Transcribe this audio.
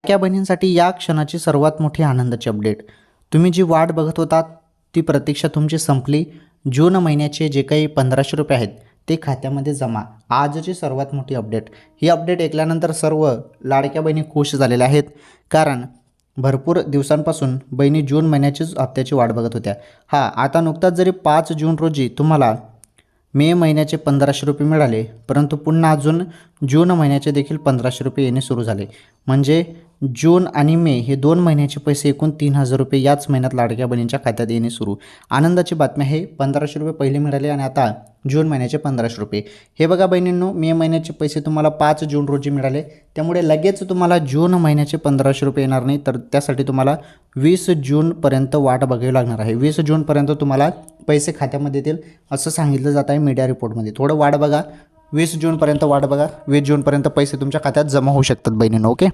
लाडक्या बहिणींसाठी या क्षणाची सर्वात मोठी आनंदाची अपडेट. तुम्ही जी वाट बघत होतात ती प्रतीक्षा तुमची संपली. जून महिन्याचे जे काही 1500 रुपये आहेत ते खात्यामध्ये जमा. आजची सर्वात मोठी अपडेट. ही अपडेट ऐकल्यानंतर सर्व लाडक्या बहिणी खुश झालेल्या आहेत, कारण भरपूर दिवसांपासून बहिणी जून महिन्याचीच हप्त्याची वाट बघत होत्या. आता नुकताच जरी 5 जून रोजी तुम्हाला मे महिन्याचे 1500 रुपये मिळाले, परंतु पुन्हा अजून जून महिन्याचे देखील 1500 रुपये येणे सुरू झाले. म्हणजे जून आणि मे हे 2 महिन्याचे पैसे एकूण 3000 रुपये याच महिन्यात लाडक्या बहिणींच्या खात्यात येणे सुरू. आनंदाची बातमी आहे. 1500 रुपये पहिले मिळाले आणि आता जून महिन्याचे 1500 रुपये. हे बघा बहिणींनो, मे महिन्याचे पैसे तुम्हाला 5 जून रोजी मिळाले, त्यामुळे लगेच तुम्हाला जून महिन्याचे 1500 रुपये येणार नाही, तर त्यासाठी तुम्हाला 20 जूनपर्यंत वाट बघावी लागणार आहे. 20 जूनपर्यंत तुम्हाला पैसे खात्यामध्ये येतील असं सांगितलं जात आहे मीडिया रिपोर्टमध्ये. थोडं वाट बघा, 20 जूनपर्यंत वाट बघा. 20 जूनपर्यंत पैसे तुमच्या खात्यात जमा होऊ शकतात बहिणींनो. ओके.